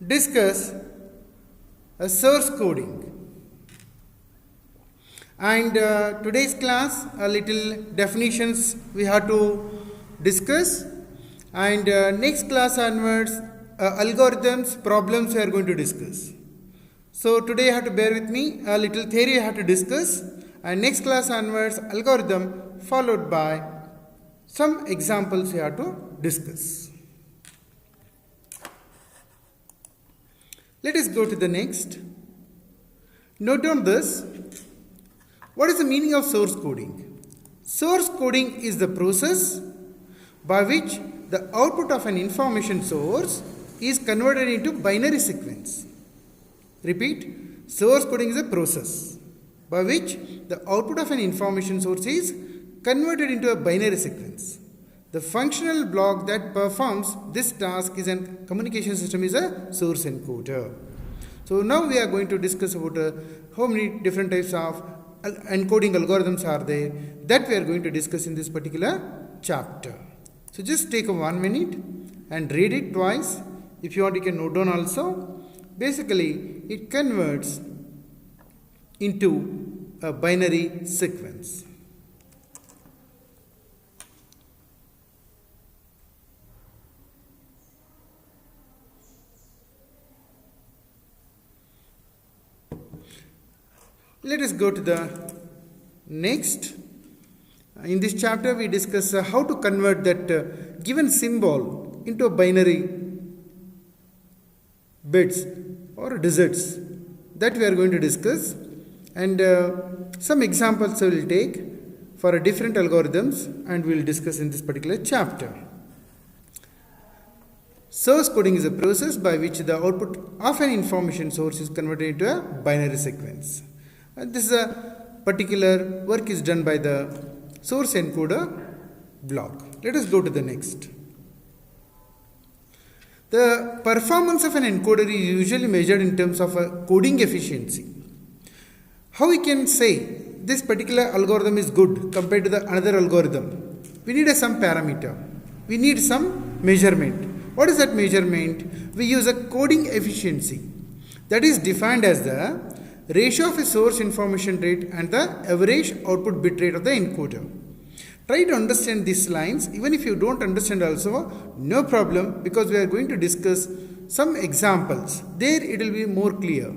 discuss a source coding. And today's class, a little definitions we have to discuss, and next class onwards, algorithms, problems we are going to discuss. So today you have to bear with me, a little theory I have to discuss, and next class onwards, algorithm followed by some examples we have to discuss. Let us go to the next. Note down this. What is the meaning of source coding? Source coding is the process by which the output of an information source is converted into binary sequence. Repeat, source coding is a process by which the output of an information source is converted into a binary sequence. The functional block that performs this task is a communication system is a source encoder. So now we are going to discuss about how many different types of encoding algorithms are there that we are going to discuss in this particular chapter. So just take 1 minute and read it twice. If you want, you can note down also. Basically, it converts into a binary sequence. Let us go to the next. In this chapter, we discuss how to convert that given symbol into a binary bits or digits that we are going to discuss, and some examples I will take for different algorithms and we will discuss in this particular chapter. Source coding is a process by which the output of an information source is converted into a binary sequence. This is a particular work is done by the source encoder block. Let us go to the next. The performance of an encoder is usually measured in terms of a coding efficiency. How we can say this particular algorithm is good compared to the another algorithm? We need some parameter. We need some measurement. What is that measurement? We use a coding efficiency that is defined as the ratio of a source information rate and the average output bit rate of the encoder. Try to understand these lines. Even if you don't understand also, no problem, because we are going to discuss some examples. There it will be more clear.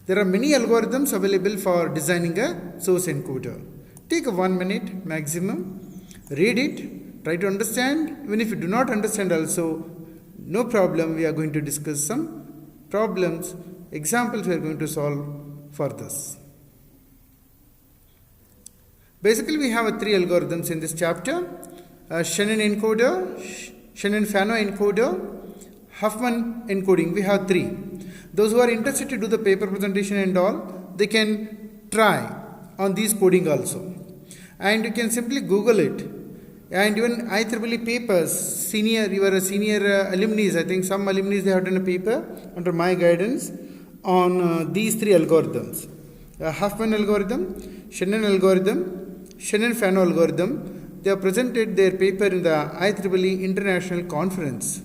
There are many algorithms available for designing a source encoder. Take 1 minute maximum, read it, try to understand. Even if you do not understand also, no problem, we are going to discuss some problems, examples we are going to solve for this. Basically, we have 3 algorithms in this chapter: Shannon encoder, Shannon-Fano encoder, Huffman encoding. We have 3. Those who are interested to do the paper presentation and all, they can try on these coding also. And you can simply Google it. And even IEEE papers, your senior alumni, I think some alumni they have done a paper under my guidance on these 3 algorithms: Huffman algorithm, Shannon algorithm, Shannon-Fano algorithm. They have presented their paper in the IEEE International Conference.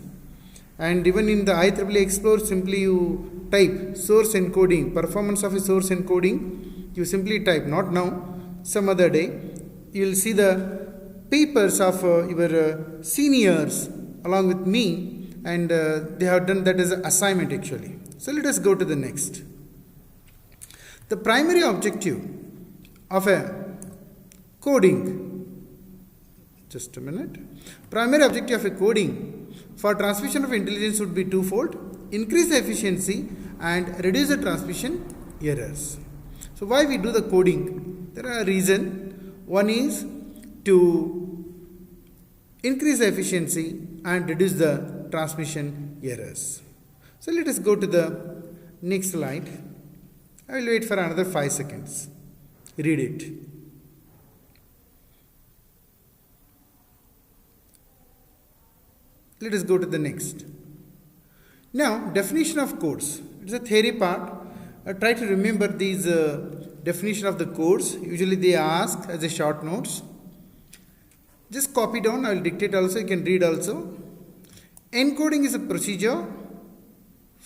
And even in the IEEE Explore, simply you type source encoding, performance of a source encoding. You simply type, not now, some other day. You will see the papers of your seniors along with me, and they have done that as an assignment actually. So let us go to the next. The primary objective of a coding, just a minute. Primary objective of a coding for transmission of intelligence would be twofold: increase the efficiency and reduce the transmission errors. So why we do the coding? There are reasons. One is to increase the efficiency and reduce the transmission errors. So let us go to the next slide. I will wait for another 5 seconds. Read it. Let us go to the next. Now, definition of codes. It is a theory part. Try to remember these definition of the codes. Usually they ask as a short notes. Just copy down. I will dictate also. You can read also. Encoding is a procedure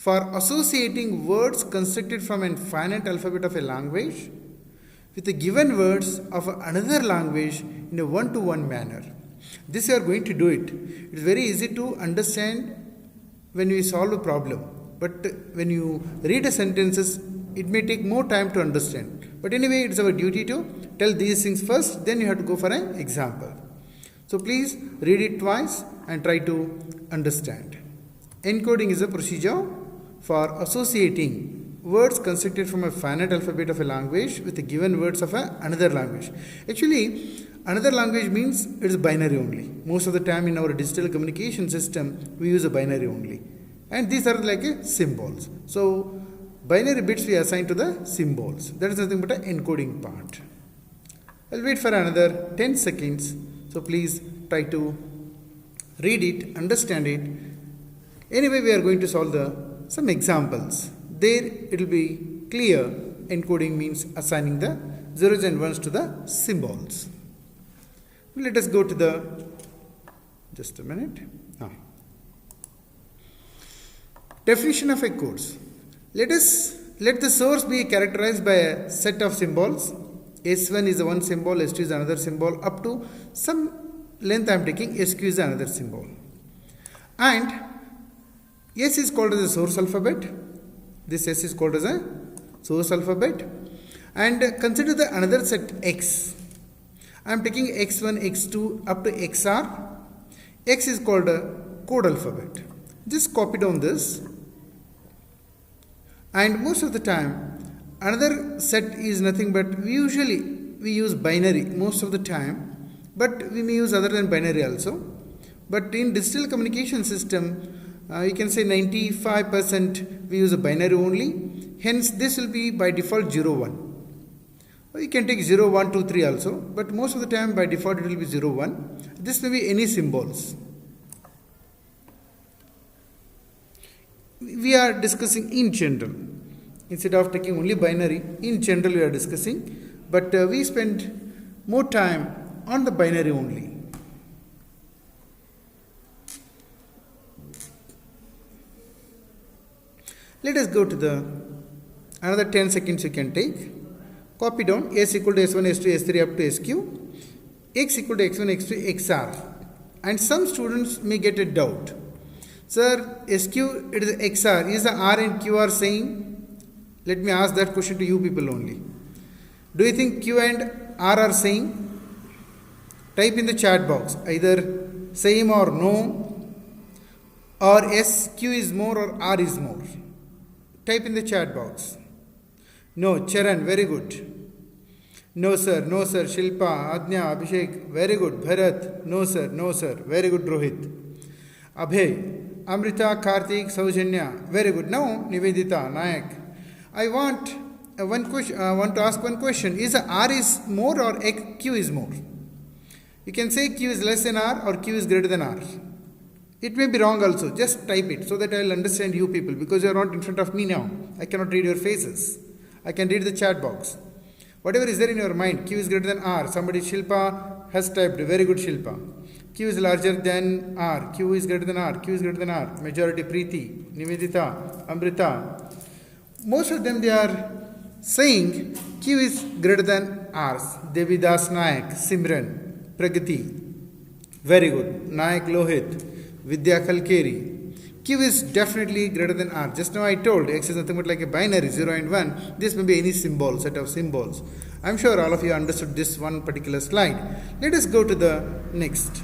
for associating words constructed from a finite alphabet of a language with the given words of another language in a one-to-one manner. This you are going to do it. It is very easy to understand when we solve a problem, but when you read a sentences, it may take more time to understand. But anyway, it's our duty to tell these things first, then you have to go for an example. So please read it twice and try to understand. Encoding is a procedure for associating words constructed from a finite alphabet of a language with the given words of another language. Actually, another language means it is binary only. Most of the time in our digital communication system, we use a binary only. And these are like symbols. So, binary bits we assign to the symbols. That is nothing but an encoding part. I'll wait for another 10 seconds. So, please try to read it, understand it. Anyway, we are going to solve some examples. There it will be clear. Encoding means assigning the zeros and ones to the symbols. Let us go to just a minute. Definition of a codes. Let the source be characterized by a set of symbols. S1 is one symbol, S2 is another symbol, up to some length I am taking, SQ is another symbol. And S is called as a source alphabet. This S is called as a source alphabet. And consider the another set X. I am taking X1, X2 up to XR. X is called a code alphabet. Just copy down this. And most of the time, another set is nothing but we use binary most of the time. But we may use other than binary also. But in digital communication system, you can say 95% we use a binary only. Hence, this will be by default 0, 1. You can take 0, 1, 2, 3 also. But most of the time by default it will be 0, 1. This may be any symbols. We are discussing in general. Instead of taking only binary, in general we are discussing. But we spend more time on the binary only. Let us go to another 10 seconds you can take. Copy down S equal to S1, S2, S3 up to SQ. X equal to X1, X2, XR. And some students may get a doubt. Sir, SQ it is XR. Is the R and Q are same? Let me ask that question to you people only. Do you think Q and R are same? Type in the chat box either same or no, or SQ is more or R is more. Type in the chat box. No, Charan, very good. No sir, Shilpa, Adnya, Abhishek, very good. Bharat, no sir, very good. Rohit. Abhay, Amrita, Karthik, Saujanya, very good. Now, Nivedita, Nayak. I want to ask one question. Is R is more or Q is more? You can say Q is less than R or Q is greater than R. It may be wrong also. Just type it so that I will understand you people, because you are not in front of me now. I cannot read your faces. I can read the chat box. Whatever is there in your mind, Q is greater than R. Somebody, Shilpa, has typed. Very good, Shilpa. Q is larger than R. Q is greater than R. Q is greater than R. Majority, Preeti, Nivedita, Amrita. Most of them they are saying Q is greater than R. Devidas Nayak, Simran, Pragati. Very good. Nayak Lohit, Vidya Kalkeri. Q is definitely greater than R. Just now I told X is nothing but like a binary, 0 and 1. This may be any symbol, set of symbols. I am sure all of you understood this one particular slide. Let us go to the next.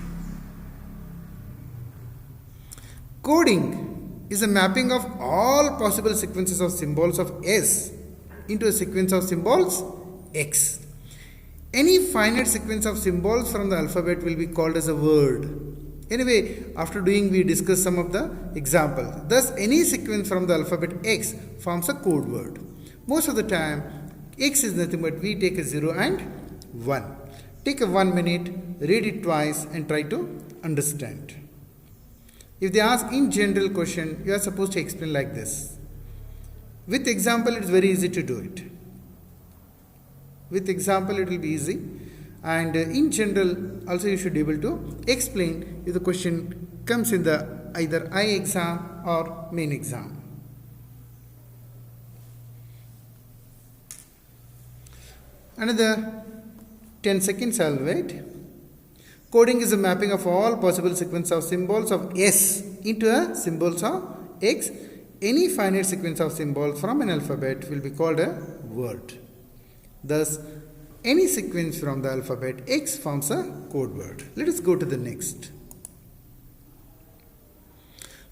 Coding is a mapping of all possible sequences of symbols of S into a sequence of symbols X. Any finite sequence of symbols from the alphabet will be called as a word. Anyway, after doing, we discuss some of the examples. Thus, any sequence from the alphabet X forms a code word. Most of the time, X is nothing but we take a 0 and 1. Take a 1 minute, read it twice and try to understand. If they ask in general question, you are supposed to explain like this. With example, it is very easy to do it. With example, it will be easy. And in general, also you should be able to explain if the question comes in the either I exam or main exam. Another 10 seconds, I'll wait. Coding is a mapping of all possible sequence of symbols of S into a symbols of X. Any finite sequence of symbols from an alphabet will be called a word. Thus, any sequence from the alphabet X forms a code word. Let us go to the next.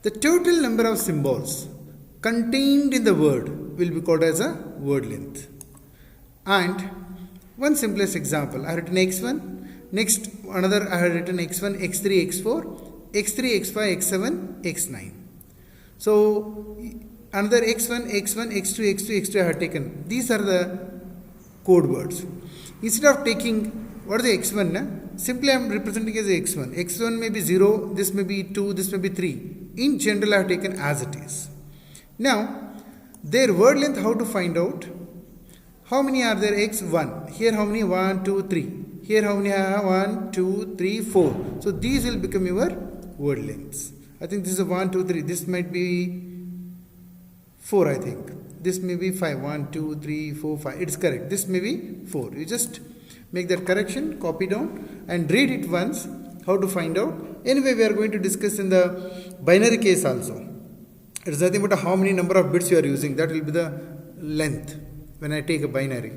The total number of symbols contained in the word will be called as a word length. And one simplest example, I have written x1, next another I have written x1, x3, x4, x3, x5, x7, x9. So another x1, x1, x2, x2, x2 I have taken. These are the code words. Instead of taking what is the x1, simply I am representing as x1. x1 may be 0, this may be 2, this may be 3. In general I have taken as it is. Now their word length, how to find out? How many are there? x1. Here how many? 1, 2, 3. Here how many are? 1, 2, 3, 4. So these will become your word lengths. I think this is a 1, 2, 3. This might be 4, I think. This may be 5. 1, 2, 3, 4, 5. It's correct. This may be 4. You just make that correction, copy down and read it once. How to find out? Anyway, we are going to discuss in the binary case also. It is nothing but how many number of bits you are using. That will be the length when I take a binary.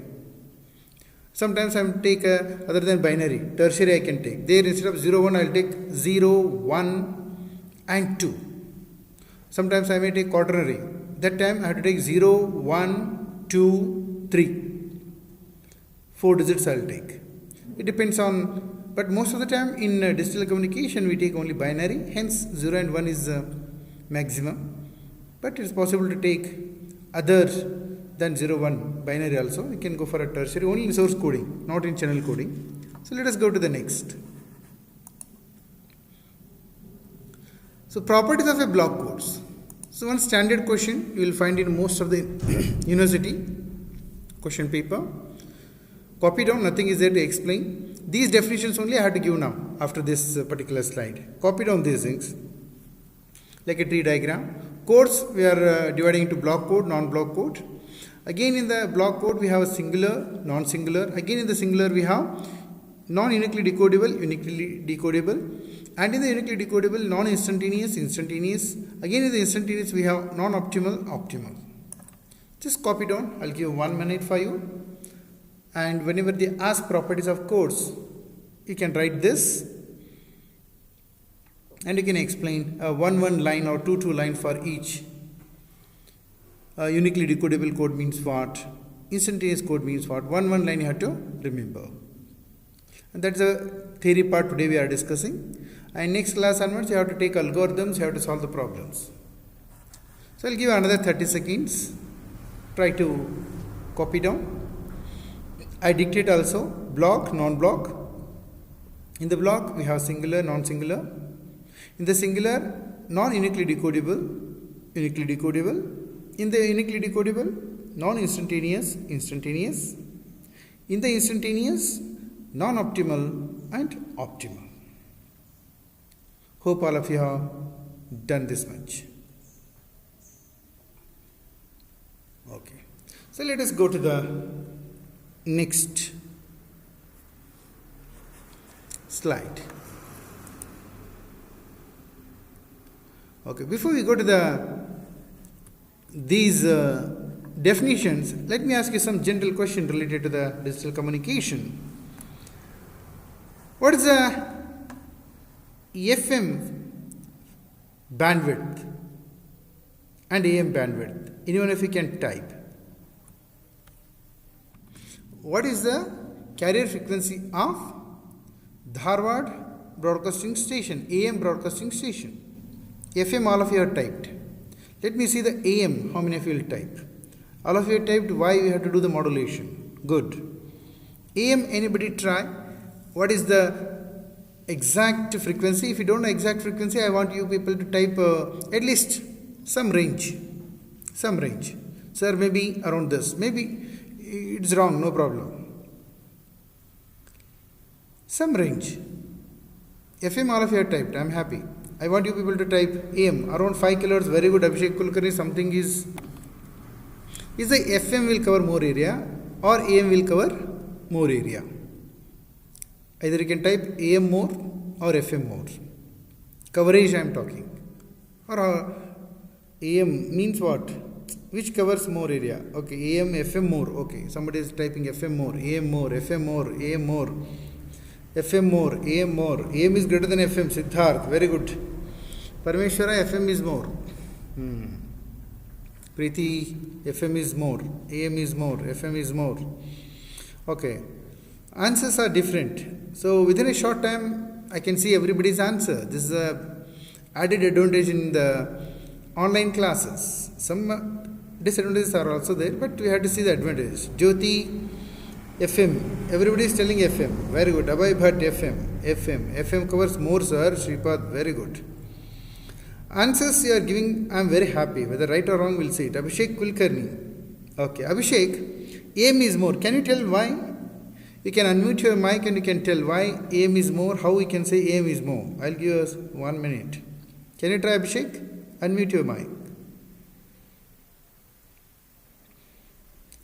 Sometimes I will take other than binary, tertiary I can take. There instead of 0, 1, I will take 0, 1 and 2. Sometimes I may take quaternary. That time I have to take 0, 1, 2, 3. 4 digits I will take. It depends on, but most of the time in digital communication we take only binary. Hence 0 and 1 is maximum. But it is possible to take other than 0, 1 binary also. You can go for a tertiary only in source coding, not in channel coding. So let us go to the next. So properties of a block codes. So one standard question you will find in most of the university question paper. Copy down, nothing is there to explain. These definitions only I have to give now after this particular slide. Copy down these things like a tree diagram. Codes we are dividing into block code, non-block code. Again in the block code we have a singular, non-singular. Again in the singular we have non-uniquely decodable, uniquely decodable. And in the uniquely decodable, non-instantaneous, instantaneous. Again in the instantaneous we have non-optimal, optimal. Just copy down. I'll give 1 minute for you. And whenever they ask properties of codes, you can write this. And you can explain a 1 line or 2 line for each. Uniquely decodable code means what? Instantaneous code means what? 1 line you have to remember. And that's the theory part today we are discussing. And next class onwards you have to take algorithms, you have to solve the problems. So I'll give another 30 seconds. Try to copy down. I dictate also block, non-block. In the block we have singular, non-singular. In the singular, non-uniquely decodable, uniquely decodable. In the uniquely decodable, non-instantaneous, instantaneous. In the instantaneous, non-optimal and optimal. Hope all of you have done this much. Okay. So let us go to the next slide. Okay, before we go to these definitions, let me ask you some general question related to the digital communication. What is the FM bandwidth and AM bandwidth? Anyone if you can type. What is the carrier frequency of Dharwad broadcasting station, AM broadcasting station? FM all of you have typed. Let me see the AM, how many of you will type? All of you have typed why we have to do the modulation. Good. AM, anybody try? What is the exact frequency? If you don't know exact frequency, I want you people to type at least some range. Some range. Sir, maybe around this. Maybe it's wrong, no problem. Some range. FM all of you have typed. I am happy. I want you people to type AM. Around 5 kilohertz. Very good, Abhishek Kulkarni. Something is the FM will cover more area or AM will cover more area. Either you can type AM more or FM more. Coverage I am talking. Or AM means what? Which covers more area? Okay, AM, FM more. Okay, somebody is typing FM more, AM more, FM more, AM more, FM more, AM more. AM is greater than FM. Siddharth, very good. Parameshwara, FM is more. Preeti, FM is more, AM is more, FM is more. Okay, answers are different. So within a short time, I can see everybody's answer. This is a added advantage in the online classes. Some disadvantages are also there, but we have to see the advantage. Jyoti, FM. Everybody is telling FM. Very good. Abhay Bhatt, FM. FM covers more, sir. Shripad, very good. Answers you are giving, I am very happy. Whether right or wrong, we'll see it. Abhishek Kulkarni. Okay, Abhishek, AM is more. Can you tell why? You can unmute your mic and you can tell why AM is more. How we can say AM is more? I'll give us 1 minute. Can you try, Abhishek? Unmute your mic.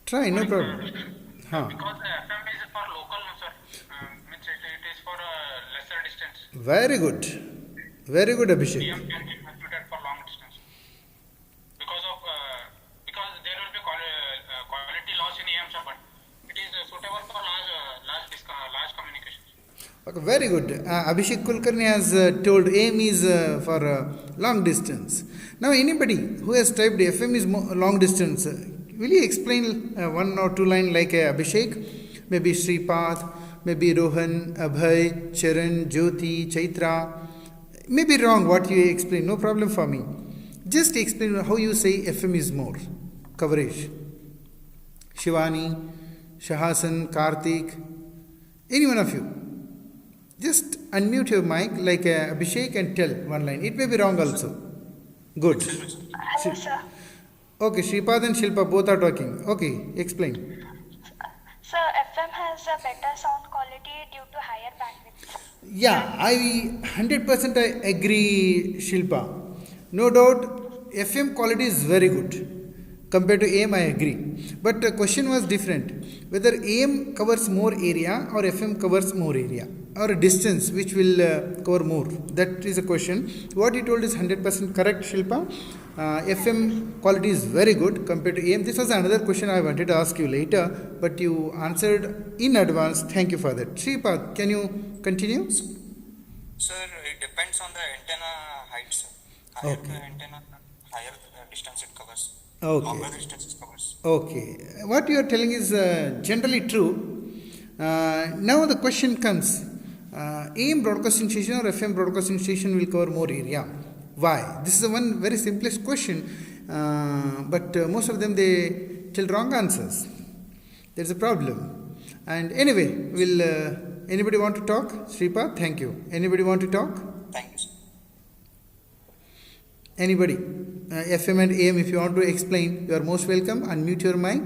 Try, no problem. Because FM is for local, sir. Means it is for a lesser distance. Very good. Very good, Abhishek. AM can be computed for long distance. Because there will be quality loss in AM, sir, but it is suitable for large communications. Okay, very good. Abhishek Kulkarni has told AM is for long distance. Now, anybody who has typed FM is long distance, will you explain 1 or 2 lines like Abhishek? Maybe Shripad, maybe Rohan, Abhay, Charan, Jyoti, Chaitra. Maybe wrong what you explain, no problem for me. Just explain how you say FM is more. Coverage. Shivani, Shahasan, Karthik, any one of you. Just unmute your mic like Abhishek and tell 1 line. It may be wrong also. Good. Hello, sir. Okay, Shripad and Shilpa both are talking. Okay, explain. Sir, FM has a better sound quality due to higher bandwidth. Yeah, I 100% I agree, Shilpa. No doubt, FM quality is very good. Compared to AM, I agree. But the question was different. Whether AM covers more area or FM covers more area. Or a distance which will cover more. That is a question. What you told is 100% correct, Shilpa. FM quality is very good compared to AM. This was another question I wanted to ask you later, but you answered in advance. Thank you for that. Shripad, can you continue? Sir, it depends on the antenna height, sir. Higher the antenna, higher distance it covers. Okay. Longer distance it covers. Okay. What you are telling is generally true. Now the question comes, AM broadcasting station or FM broadcasting station will cover more area. Why? This is one very simplest question, but most of them they tell wrong answers. There's a problem. And anyway, will anybody want to talk? Shripad, thank you. Anybody want to talk? Thank you, sir. Anybody? FM and AM, if you want to explain, you are most welcome. Unmute your mic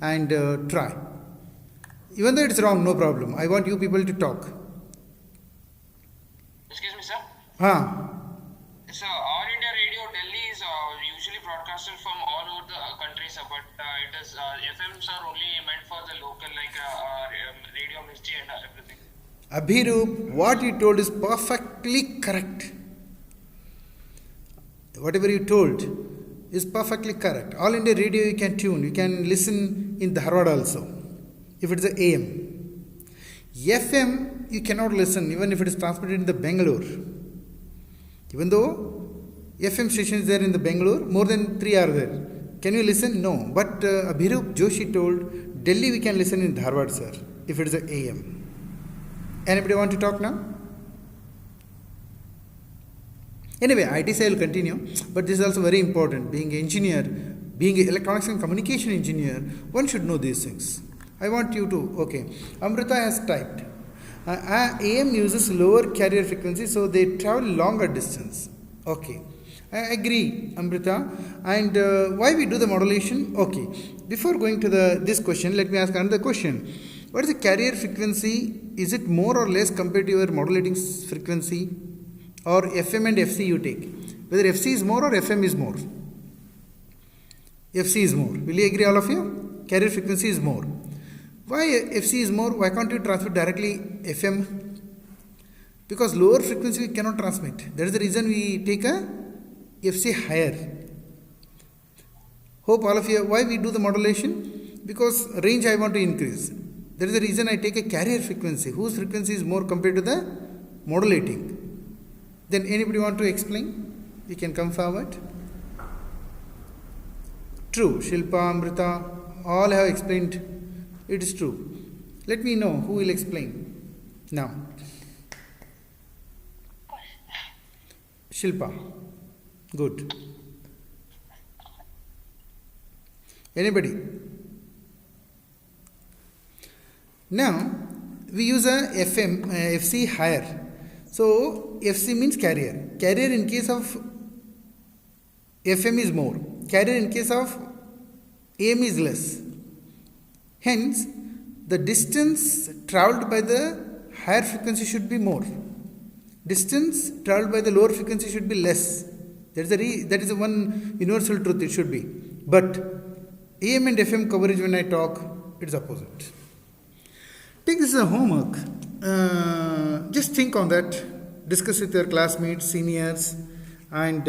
and try. Even though it's wrong, no problem. I want you people to talk. Excuse me, sir. So, All India Radio Delhi is usually broadcasted from all over the country, sir, but it is FMs are only meant for the local, like Radio Misty and everything. Abhirup, what you told is perfectly correct. Whatever you told is perfectly correct. All India Radio you can tune, you can listen in Dharwad also, if it is a AM. FM you cannot listen even if it is transmitted in the Bangalore. Even though FM station is there in the Bangalore, more than 3 are there. Can you listen? No. But Abhirup Joshi told, Delhi we can listen in Dharwad, sir, if it is an AM. Anybody want to talk now? Anyway, ITC will continue, but this is also very important. Being an engineer, being an electronics and communication engineer, one should know these things. I want you to, okay. Amrita has typed. AM uses lower carrier frequency, so they travel longer distance. Okay. I agree, Amrita. And why we do the modulation? Okay. Before going to this question, let me ask another question. What is the carrier frequency? Is it more or less compared to your modulating frequency? Or FM and FC you take? Whether FC is more or FM is more? FC is more. Will you agree, all of you? Carrier frequency is more. Why FC is more? Why can't you transmit directly FM? Because lower frequency we cannot transmit. That is the reason we take a FC higher. Hope all of you, why we do the modulation? Because range I want to increase. That is the reason I take a carrier frequency, whose frequency is more compared to the modulating. Then anybody want to explain? You can come forward. True, Shilpa, Amrita, all have explained. It is true. Let me know who will explain now. Shilpa. Good. Anybody? Now we use a FC higher. So FC means carrier. Carrier in case of FM is more. Carrier in case of AM is less. Hence, the distance travelled by the higher frequency should be more. Distance travelled by the lower frequency should be less. That is the one universal truth it should be. But AM and FM coverage when I talk, it is opposite. Take this as a homework. Just think on that. Discuss with your classmates, seniors. And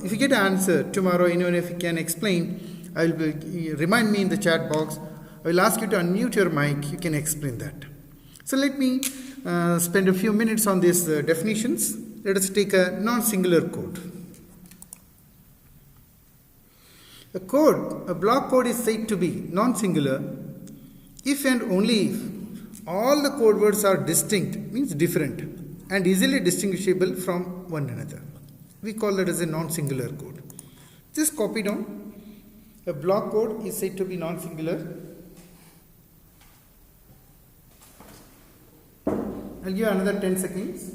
if you get an answer tomorrow, anyone if you can explain, I will remind me in the chat box. I will ask you to unmute your mic. You can explain that. So let me spend a few minutes on these definitions. Let us take a non-singular code. A block code is said to be non-singular if and only if all the code words are distinct, means different, and easily distinguishable from one another. We call that as a non-singular code. Just copy down. A block code is said to be non-singular. I'll give you another 10 seconds.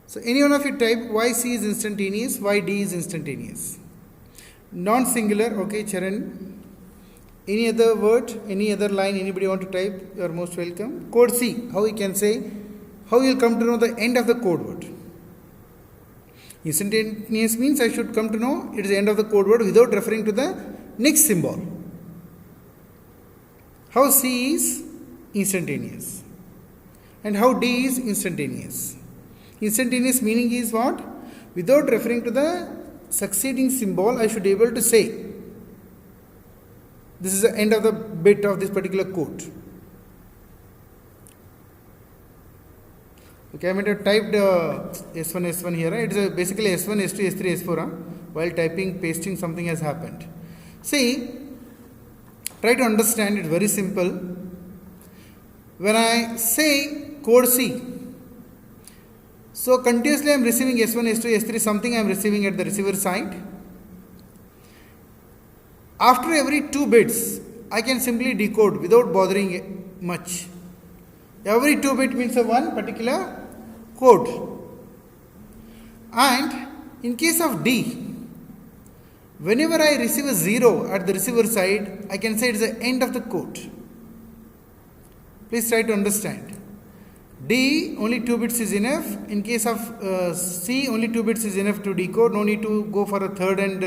So any one of you type why C is instantaneous, why D is instantaneous. Non-singular, okay, Charan. Any other word, any other line, anybody want to type? You are most welcome. Code C, how you can say, how you will come to know the end of the code word. Instantaneous means I should come to know it is the end of the code word without referring to the next symbol. How C is instantaneous and how D is instantaneous. Instantaneous meaning is what? Without referring to the succeeding symbol, I should be able to say this is the end of the bit of this particular code. Okay, I might have typed S1 here. It is basically S1, S2, S3, S4. While typing, pasting, something has happened. See, try to understand it, very simple. When I say code C, so continuously I am receiving S1, S2, S3, something I am receiving at the receiver side. After every 2 bits, I can simply decode without bothering much. Every 2 bit means a one particular code. And in case of D, whenever I receive a 0 at the receiver side, I can say it is the end of the code. Please try to understand. D, only 2 bits is enough. In case of C, only 2 bits is enough to decode. No need to go for a third and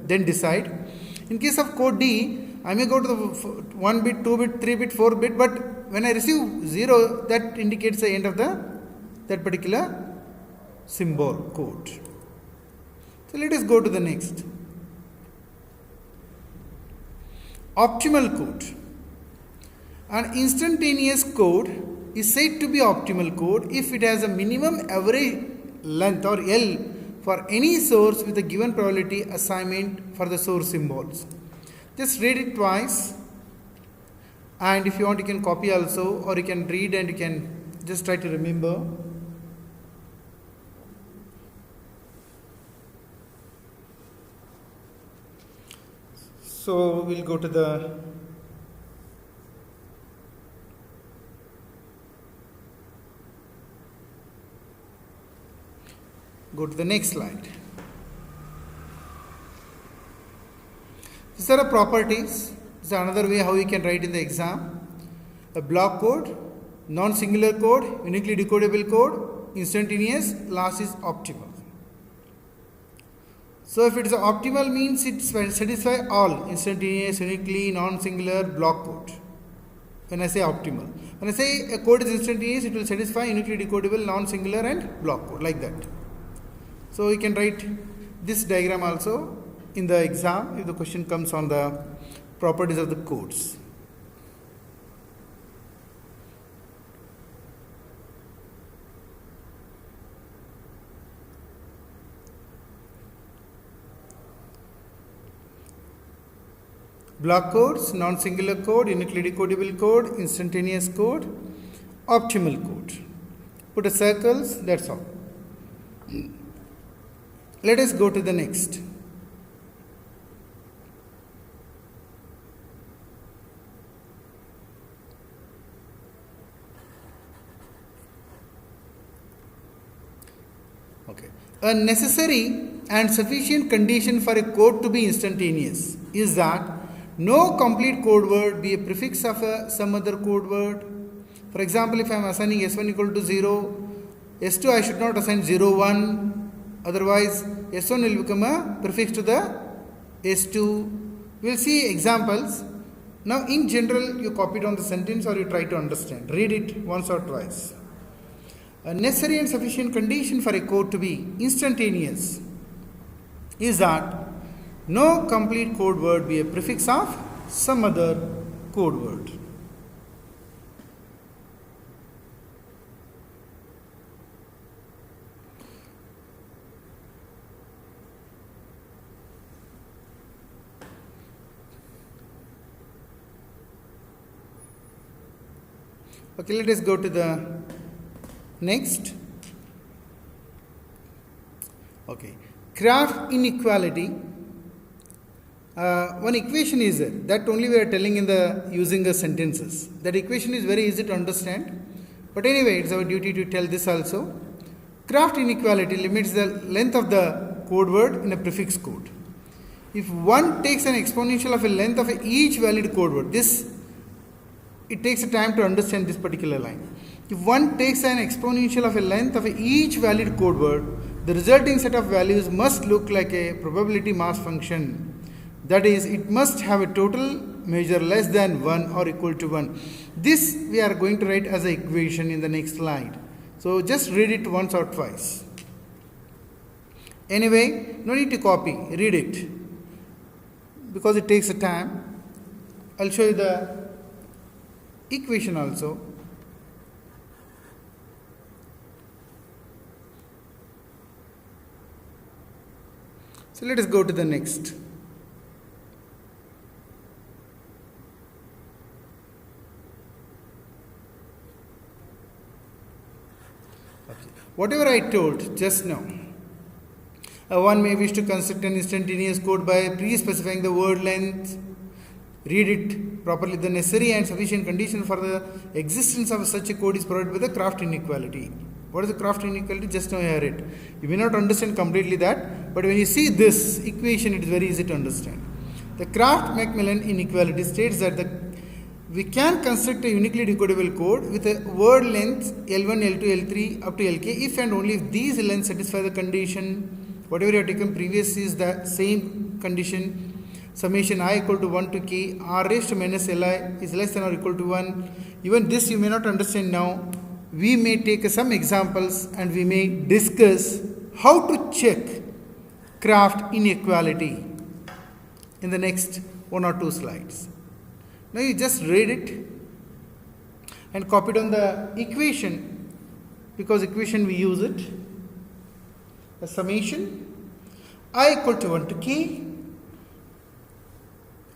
then decide. In case of code D, I may go to the 1 bit, 2 bit, 3 bit, 4 bit, but when I receive 0, that indicates the end of that particular symbol code. So let us go to the next. Optimal code. An instantaneous code is said to be optimal code if it has a minimum average length or L for any source with a given probability assignment for the source symbols. Just read it twice, and if you want you can copy also, or you can read and you can just try to remember. So we'll go to the next slide. These are the properties. This is another way how we can write in the exam. A block code, non-singular code, uniquely decodable code, instantaneous, last is optimal. So if it is optimal means it satisfies all instantaneous, uniquely, non-singular, block code. When I say optimal. When I say a code is instantaneous, it will satisfy uniquely decodable, non-singular and block code, like that. So you can write this diagram also in the exam if the question comes on the properties of the codes. Block codes, non-singular code, uniquely decodable code, instantaneous code, optimal code. Put a circles, that's all. Let us go to the next. Okay. A necessary and sufficient condition for a code to be instantaneous is that no complete code word be a prefix of some other code word. For example, if I am assigning S1 equal to 0, S2 I should not assign 0, 1. Otherwise, S1 will become a prefix to the S2. We will see examples. Now, in general, you copy down the sentence or you try to understand. Read it once or twice. A necessary and sufficient condition for a code to be instantaneous is that no complete code word be a prefix of some other code word. Okay, let us go to the next. Okay, Kraft inequality. One equation is there that only we are telling in the using the sentences. That equation is very easy to understand. But anyway, it's our duty to tell this also. Kraft inequality limits the length of the code word in a prefix code. If one takes an exponential of a length of each valid code word, it takes a time to understand this particular line. If one takes an exponential of a length of each valid code word, the resulting set of values must look like a probability mass function. That is, it must have a total measure less than 1 or equal to 1. This we are going to write as an equation in the next slide. So just read it once or twice. Anyway, no need to copy, read it. Because it takes a time. I'll show you the equation also. So let us go to the next. Whatever I told just now, one may wish to construct an instantaneous code by pre-specifying the word length, read it properly. The necessary and sufficient condition for the existence of such a code is provided by the Kraft inequality. What is the Kraft inequality? Just now you heard it. You may not understand completely that, but when you see this equation, it is very easy to understand. The Kraft-Macmillan inequality states that we can construct a uniquely decodable code with a word length L1, L2, L3 up to Lk if and only if these lengths satisfy the condition. Whatever you have taken previous is the same condition. Summation I equal to 1 to k, r raised to minus li is less than or equal to 1. Even this you may not understand now. We may take some examples and we may discuss how to check Kraft inequality in the next 1 or 2 slides. Now you just read it and copy down the equation, because equation we use it. The summation I equal to 1 to k,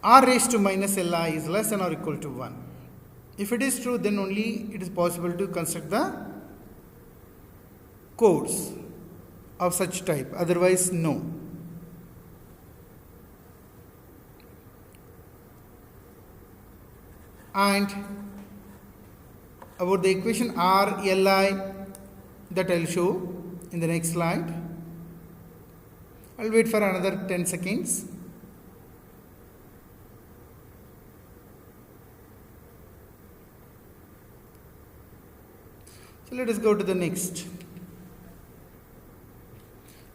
r raised to minus li is less than or equal to 1. If it is true, then only it is possible to construct the codes of such type. Otherwise, no. and about the equation R Li that I will show in the next slide. I will wait for another 10 seconds. So let us go to the next.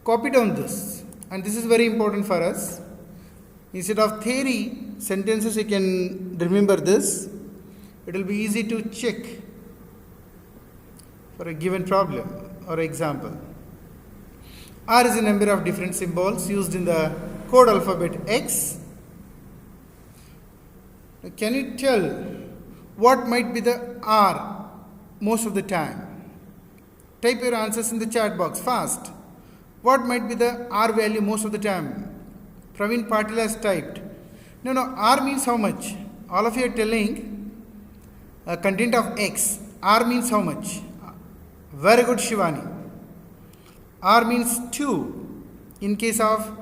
Copy down this, and this is very important for us. Instead of theory sentences, you can remember this. It will be easy to check for a given problem or example. R is a number of different symbols used in the code alphabet X. Now, can you tell what might be the R most of the time? Type your answers in the chat box fast. What might be the R value most of the time? Praveen Patil has typed. No, R means how much? All of you are telling content of X. R means how much? Very good, Shivani. R means 2. In case of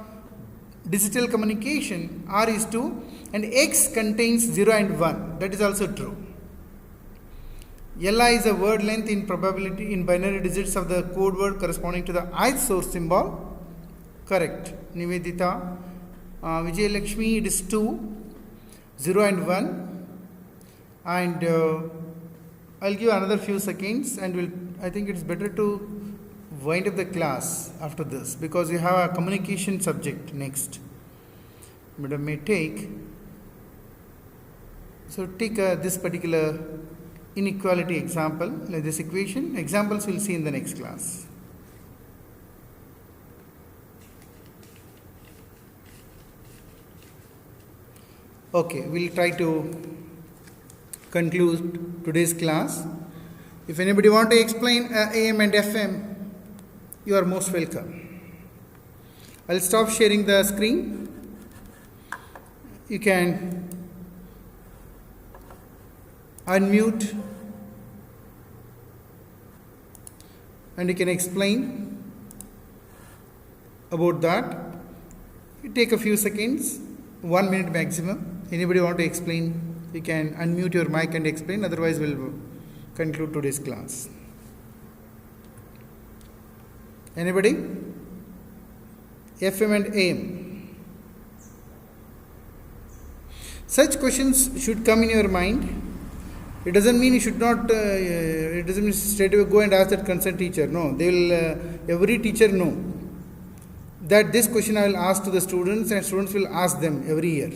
digital communication, R is 2 and X contains 0 and 1. That is also true. Li is a word length in probability in binary digits of the code word corresponding to the ith source symbol. Correct. Nivedita. Vijay Lakshmi, it is 2, 0 and 1. And I'll give another few seconds, and I think it's better to wind up the class after this, because we have a communication subject next. Madam may take. So take this particular inequality example, like this equation. Examples we'll see in the next class. Okay, we'll try to conclude today's class. If anybody want to explain AM and FM, you are most welcome. I'll stop sharing the screen. You can unmute and you can explain about that. You take a few seconds, 1 minute maximum. Anybody want to explain? You can unmute your mic and explain, otherwise we'll conclude today's class. Anybody? FM and AM. Such questions should come in your mind. It doesn't mean you should not, it doesn't mean straight away go and ask that concerned teacher. No, they will, every teacher know that this question I will ask to the students, and students will ask them every year.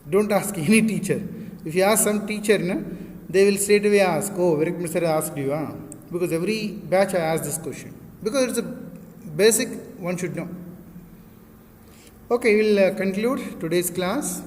Don't ask any teacher. If you ask some teacher, they will straight away ask, oh, Virak Mr. asked you, because every batch I ask this question. Because it's a basic, one should know. Okay, we'll conclude today's class.